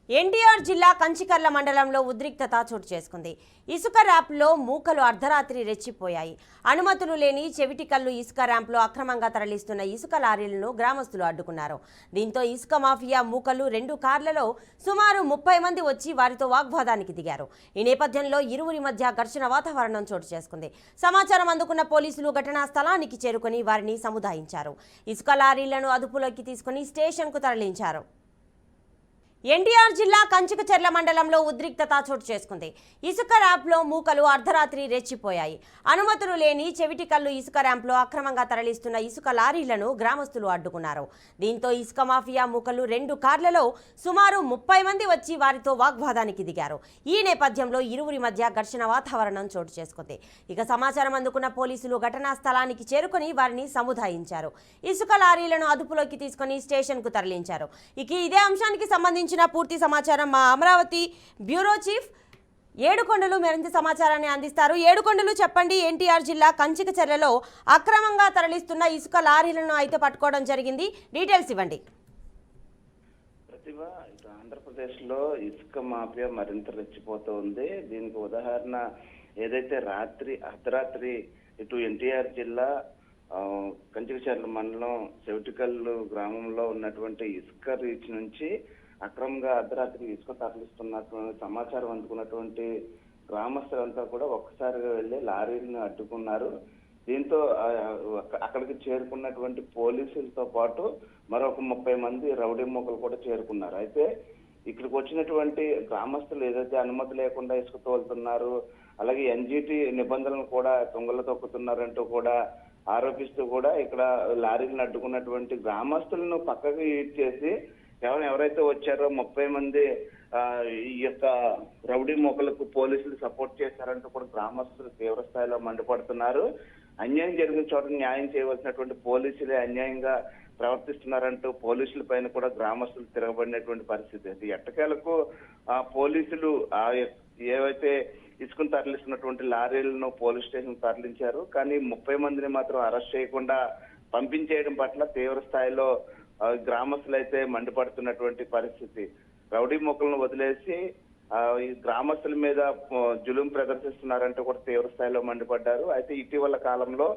ఎన్టీఆర్ జిల్లా కంచికర్ల మండలంలో ఉద్రిక్తత చోటు చేసుకుంది. ఇసుక ర్యాంప్లో మూకలు అర్ధరాత్రి రెచ్చిపోయాయి. అనుమతులు లేని చెవిటి కల్లు ఇసుక ర్యాంప్లో అక్రమంగా తరలిస్తున్న ఇసుక లారీలను గ్రామస్తులు అడ్డుకున్నారు. దీంతో ఇసుక మాఫియా మూకలు 2 కార్లలో సుమారు 30 మంది వచ్చి వారితో వాగ్వాదానికి దిగారు. ఈ నేపథ్యంలో ఇరువురి మధ్య ఘర్షణ వాతావరణం చోటు చేసుకుంది. సమాచారం అందుకున్న పోలీసులు ఘటనా స్థలానికి చేరుకుని వారిని సముదాయించారు. ఇసుక లారీలను అదుపులోకి తీసుకుని స్టేషన్కు తరలించారు. ఎన్టీఆర్ జిల్లా కంచికచర్ల మండలంలో ఉద్రిక్తత చోటు చేసుకుంది. ఇసుక ర్యాంప్లో మూకలు అర్ధరాత్రి రెచ్చిపోయాయి. అనుమతులు లేని చెవిటి కల్లు ఇసుక ర్యాంప్లో అక్రమంగా తరలిస్తున్న ఇసుక లారీలను గ్రామస్తులు అడ్డుకున్నారు. దీంతో ఇసుక మాఫియా మూకలు 2 కార్లలో సుమారు 30 మంది వచ్చి వారితో వాగ్వాదానికి దిగారు. ఈ నేపథ్యంలో ఇరువురి మధ్య ఘర్షణ వాతావరణం చోటు చేసుకుంది. ఇక సమాచారం అందుకున్న పోలీసులు ఘటనా స్థలానికి చేరుకుని వారిని సముదాయించారు. ఇసుక లారీలను అదుపులోకి తీసుకుని స్టేషన్కు తరలించారు. ఇక ఇదే అంశానికి సంబంధించి పూర్తి సమాచారం మా అమరావతి బ్యూరో చీఫ్ ఏడుకొండలు మరింత సమాచారాన్ని అందిస్తారు. ఏడుకొండలు చెప్పండి, ఎన్టీఆర్ జిల్లా కంచికచర్లలో అక్రమంగా తరలిస్తున్న ఇసుక లారీలను అయితే పట్టుకోవడం జరిగింది, డీటెయిల్స్ ఇవ్వండి. ప్రతిభ, ఆంధ్రప్రదేశ్ లో ఇసుక మాఫియా మరింత రెచ్చిపోతూ ఉంది. దీనికి ఉదాహరణ ఏదైతే అర్ధరాత్రి ఇటు ఎన్టీఆర్ జిల్లా కంచికచర్ల మండలం చెవిటికల్లు గ్రామంలో ఉన్నటువంటి ఇసుక రీచ్ నుంచి అక్రమంగా అర్ధరాత్రి ఇసుక తరలిస్తున్నటువంటి సమాచారం అందుకున్నటువంటి గ్రామస్తులంతా కూడా ఒక్కసారిగా వెళ్లి లారీలను అడ్డుకున్నారు. దీంతో అక్కడికి చేరుకున్నటువంటి పోలీసులతో పాటు మరొక 30 మంది రౌడీ మూకలు కూడా చేరుకున్నారు. అయితే ఇక్కడికి వచ్చినటువంటి గ్రామస్తులు ఏదైతే అనుమతి లేకుండా ఇసుక తోలుతున్నారు, అలాగే ఎన్జిటి నిబంధనలు కూడా తుంగలు తొక్కుతున్నారంటూ కూడా ఆరోపిస్తూ కూడా ఇక్కడ లారీలను అడ్డుకున్నటువంటి గ్రామస్తులను పక్కకు ఈడ్ చేసి కేవలం ఎవరైతే వచ్చారో 30 మంది ఈ యొక్క రౌడీ మూకలకు పోలీసులు సపోర్ట్ చేశారంటూ కూడా గ్రామస్తులు తీవ్ర స్థాయిలో మండిపడుతున్నారు. అన్యాయం జరిగిన చోట న్యాయం చేయవలసినటువంటి పోలీసులే అన్యాయంగా ప్రవర్తిస్తున్నారంటూ పోలీసుల పైన కూడా గ్రామస్తులు తిరగబడినటువంటి పరిస్థితి. అది ఎట్టకేలకు పోలీసులు ఏవైతే ఇసుకను తరలిస్తున్నటువంటి లారీలను పోలీస్ స్టేషన్ తరలించారు. కానీ 30 మందిని మాత్రం అరెస్ట్ చేయకుండా పంపించేయడం పట్ల తీవ్ర స్థాయిలో గ్రామస్తులు అయితే మండిపడుతున్నటువంటి పరిస్థితి. రౌడీ మొక్కలను వదిలేసి ఈ గ్రామస్తుల మీద జులుం ప్రదర్శిస్తున్నారంటూ కూడా తీవ్ర స్థాయిలో మండిపడ్డారు. అయితే ఇటీవల కాలంలో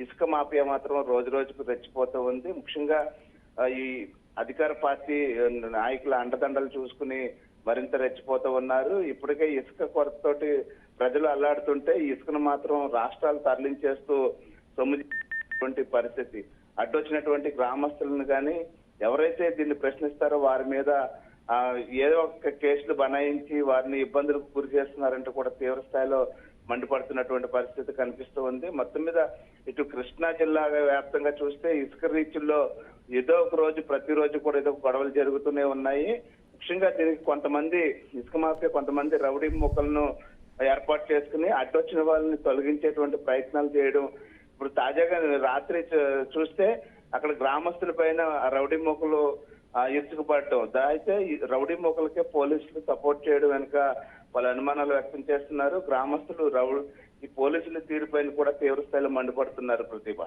ఇసుక మాఫియా మాత్రం రోజు రోజుకు రెచ్చిపోతూ ఉంది. ముఖ్యంగా ఈ అధికార పార్టీ నాయకుల అండదండలు చూసుకుని మరింత రెచ్చిపోతూ ఉన్నారు. ఇప్పటికే ఇసుక కొరతతోటి ప్రజలు అల్లాడుతుంటే ఇసుకను మాత్రం రాష్ట్రాలు తరలించేస్తూ సొమ్ము పరిస్థితి. అడ్డొచ్చినటువంటి గ్రామస్తులను కానీ ఎవరైతే దీన్ని ప్రశ్నిస్తారో వారి మీద ఏదో ఒక కేసులు బనాయించి వారిని ఇబ్బందులకు గురి చేస్తున్నారంటూ కూడా తీవ్ర స్థాయిలో మండిపడుతున్నటువంటి పరిస్థితి కనిపిస్తూ ఉంది. మొత్తం మీద ఇటు కృష్ణా జిల్లా వ్యాప్తంగా చూస్తే ఇసుక రీచుల్లో ఏదో ఒక రోజు ప్రతిరోజు కూడా ఏదో గొడవలు జరుగుతూనే ఉన్నాయి. ముఖ్యంగా దీనికి కొంతమంది ఇసుక మాఫియా కొంతమంది రౌడీ మూకలను ఏర్పాటు చేసుకుని అడ్డొచ్చిన వాళ్ళని తొలగించేటువంటి ప్రయత్నాలు చేయడం. ఇప్పుడు తాజాగా రాత్రి చూస్తే అక్కడ గ్రామస్తుల పైన రౌడీ మూకలు ఇసుకుపడటం, అయితే రౌడీ మూకలకే పోలీసులు సపోర్ట్ చేయడం వెనుక వాళ్ళ అనుమానాలు వ్యక్తం చేస్తున్నారు. గ్రామస్తులు ఈ పోలీసుల తీరుపైన కూడా తీవ్ర స్థాయిలో మండిపడుతున్నారు. ప్రతిభ,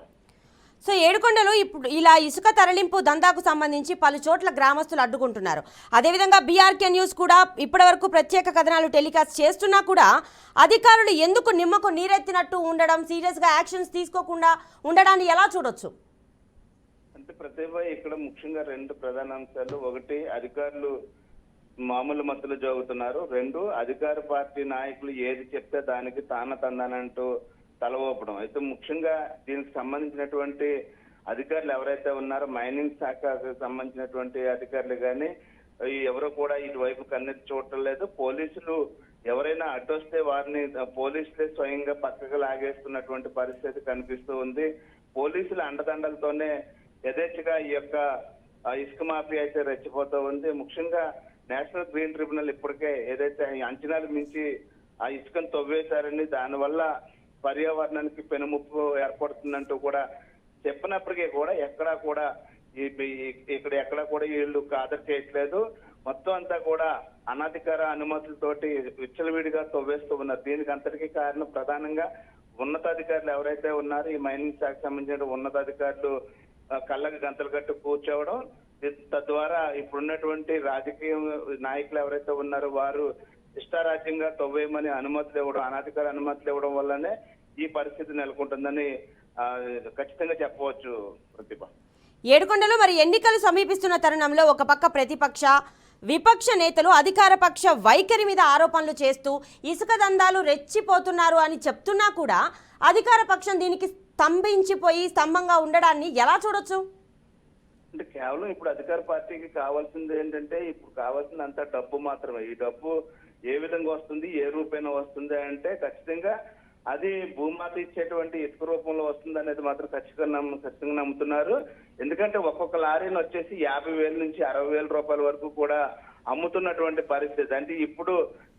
సో ఏడుకొండలు ఇప్పుడు ఇలా ఇసుక తరలింపు దందాకు సంబంధించి పలు చోట్ల గ్రామస్తులు అడ్డుకుంటున్నారు. అదేవిధంగా బీఆర్కే న్యూస్ కూడా ఇప్పటివరకు ప్రత్యేక కథనాలు టెలికాస్ట్ చేస్తున్నా కూడా అధికారులు ఎందుకు నిమ్మకు నీరెత్తినట్టు ఉండడం, సీరియస్గా యాక్షన్స్ తీసుకోకుండా ఉండడాన్ని ఎలా చూడొచ్చు? అంటే ప్రతిభ, ఇక్కడ ముఖ్యంగా 2 ప్రధాన అంశాలు. ఒకటి, అధికారులు మామూలు మత్తులు జోగుతున్నారు. 2, అధికార పార్టీ నాయకులు ఏది చెప్తే దానికి తందానంటూ తల ఊపడం. అయితే ముఖ్యంగా దీనికి సంబంధించినటువంటి అధికారులు ఎవరైతే ఉన్నారో మైనింగ్ శాఖకు సంబంధించినటువంటి అధికారులు కానీ ఎవరో కూడా ఇటువైపు కన్నెత్తి చూడటం లేదు. పోలీసులు ఎవరైనా అడ్డొస్తే వారిని పోలీసులే స్వయంగా పక్కకు లాగేస్తున్నటువంటి పరిస్థితి కనిపిస్తూ ఉంది. పోలీసుల అండదండలతోనే యథేచ్ఛగా ఈ యొక్క ఇసుక మాఫియా అయితే రెచ్చిపోతూ ఉంది. ముఖ్యంగా నేషనల్ గ్రీన్ ట్రిబ్యునల్ ఇప్పటికే ఏదైతే అంచనాలు మించి ఆ ఇసుకను తవ్వేశారని దానివల్ల పర్యావరణానికి పెనుముప్పు ఏర్పడుతుందంటూ కూడా చెప్పినప్పటికీ కూడా ఎక్కడా కూడా ఎక్కడా కూడా వీళ్ళు ఖాతరు చేయట్లేదు. మొత్తం అంతా కూడా అనధికార అనుమతులతోటి విచ్చలవిడిగా తవ్వేస్తూ ఉన్నారు. దీనికి అంతటికీ కారణం ప్రధానంగా ఉన్నతాధికారులు ఎవరైతే ఉన్నారో ఈ మైనింగ్ శాఖకు సంబంధించిన ఉన్నతాధికారులు కళ్ళకి గంతలు కట్టు కూర్చోవడం, తద్వారా ఇప్పుడున్నటువంటి రాజకీయ నాయకులు ఎవరైతే ఉన్నారో వారు ఇష్టారాజ్యంగా తవ్వేయమని అనుమతులు ఇవ్వడం, అనధికార అనుమతులు ఇవ్వడం వల్లనే ఈ పరిస్థితి నెలకొంటుందని ఖచ్చితంగా చెప్పవచ్చు ప్రతిభ. ఏడుకొండలో మరి ఎన్నికలు సమీపిస్తున్న తరుణంలో ఒక పక్క ప్రతిపక్ష విపక్ష నేతలు అధికార పక్ష వైఖరి మీద ఆరోపణలు చేస్తూ ఇసుక దందాలు రెచ్చిపోతున్నారు అని చెప్తున్నా కూడా అధికార పక్షం దీనికి స్తంభంగా ఉండడాన్ని ఎలా చూడొచ్చు? అంటే కేవలం ఇప్పుడు అధికార పార్టీకి కావాల్సింది ఏంటంటే, ఇప్పుడు కావాల్సింది అంతా డబ్బు మాత్రమే. ఈ డబ్బు ఏ విధంగా వస్తుంది, ఏ రూపేణ వస్తుంది అంటే ఖచ్చితంగా అది భూమాత ఇచ్చేటువంటి ఇసుక రూపంలో వస్తుంది అనేది మాత్రం ఖచ్చితంగా నమ్ముతున్నారు. ఎందుకంటే ఒక్కొక్క లారీని వచ్చేసి 50,000 నుంచి 60,000 రూపాయల వరకు కూడా అమ్ముతున్నటువంటి పరిస్థితి. అంటే ఇప్పుడు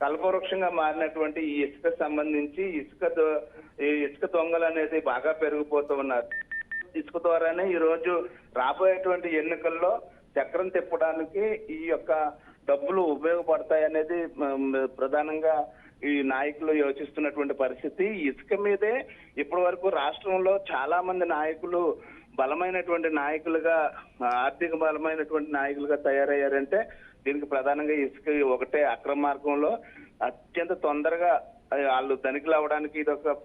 కల్పవృక్షంగా మారినటువంటి ఈ ఇసుక సంబంధించి ఇసుక దొంగలు అనేది బాగా పెరిగిపోతూ ఉన్నారు. ఇసుక ద్వారానే ఈ రోజు రాబోయేటువంటి ఎన్నికల్లో చక్రం తిప్పడానికి ఈ యొక్క డబ్బులు ఉపయోగపడతాయి అనేది ప్రధానంగా ఈ నాయకులు యోచిస్తున్నటువంటి పరిస్థితి. ఇసుక మీదే ఇప్పటి వరకు రాష్ట్రంలో చాలా మంది నాయకులు బలమైనటువంటి నాయకులుగా, ఆర్థిక బలమైనటువంటి నాయకులుగా తయారయ్యారంటే దీనికి ప్రధానంగా ఇసుక ఒకటే అక్రమ మార్గంలో అత్యంత తొందరగా వాళ్ళు ధనికులు అవడానికి ఇది ఒక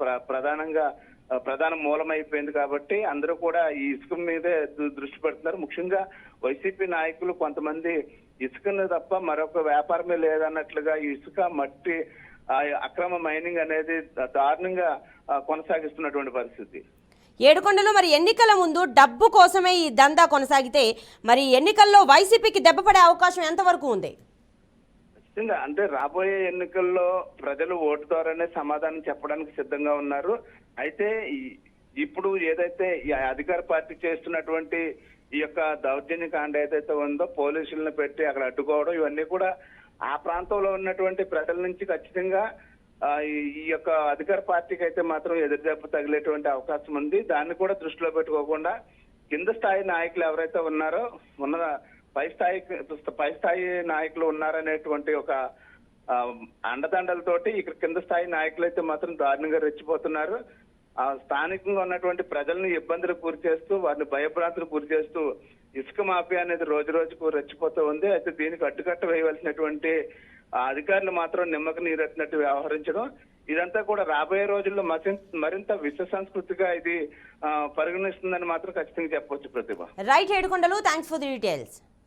ప్రధాన మూలమైపోయింది. కాబట్టి అందరూ కూడా ఈ ఇసుక మీదే దృష్టి పెడుతున్నారు. ముఖ్యంగా వైసీపీ నాయకులు కొంతమంది ఇసుకను తప్ప మరొక వ్యాపారమే లేదన్నట్లుగా ఈ ఇసుక మట్టి అక్రమ మైనింగ్ అనేది దారుణంగా కొనసాగిస్తున్నటువంటి పరిస్థితి. ఏడుకొండలో మరి ఎన్నికల ముందు డబ్బు కోసమే ఈ దందా కొనసాగితే మరి ఎన్నికల్లో వైసీపీకి దెబ్బపడే అవకాశం ఎంతవరకు ఉంది? ఖచ్చితంగా అంటే రాబోయే ఎన్నికల్లో ప్రజలు ఓటు ద్వారానే సమాధానం చెప్పడానికి సిద్ధంగా ఉన్నారు. అయితే ఇప్పుడు ఏదైతే ఈ అధికార పార్టీ చేస్తున్నటువంటి ఈ యొక్క దౌర్జన్య కాండ ఏదైతే ఉందో, పోలీసులను పెట్టి అక్కడ అడ్డుకోవడం, ఇవన్నీ కూడా ఆ ప్రాంతంలో ఉన్నటువంటి ప్రజల నుంచి ఖచ్చితంగా ఈ యొక్క అధికార పార్టీకి అయితే మాత్రం ఎదురుదెబ్బ తగిలేటువంటి అవకాశం ఉంది. దాన్ని కూడా దృష్టిలో పెట్టుకోకుండా కింద స్థాయి నాయకులు ఎవరైతే ఉన్నారో పై స్థాయి నాయకులు ఉన్నారనేటువంటి ఒక అండదండలతోటి ఇక్కడ కింద స్థాయి నాయకులు అయితే మాత్రం దారుణంగా రెచ్చిపోతున్నారు. స్థానికంగా ఉన్నటువంటి ప్రజలను ఇబ్బందులకు గురి చేస్తూ, వారిని భయభ్రాంతులకు గురి చేస్తూ ఇసుక మాఫియా అనేది రోజు రోజుకు రెచ్చిపోతూ ఉంది. అయితే దీనికి అడ్డుకట్ట వేయవలసినటువంటి అధికారులు మాత్రం నిమ్మకు నీరెత్తినట్టు వ్యవహరించడం, ఇదంతా కూడా రాబోయే రోజుల్లో మరింత విశ్వ సంస్కృతిగా ఇది పరిగణిస్తుందని మాత్రం ఖచ్చితంగా చెప్పవచ్చు ప్రతిభ. Right Yedukondalu, thanks for the details.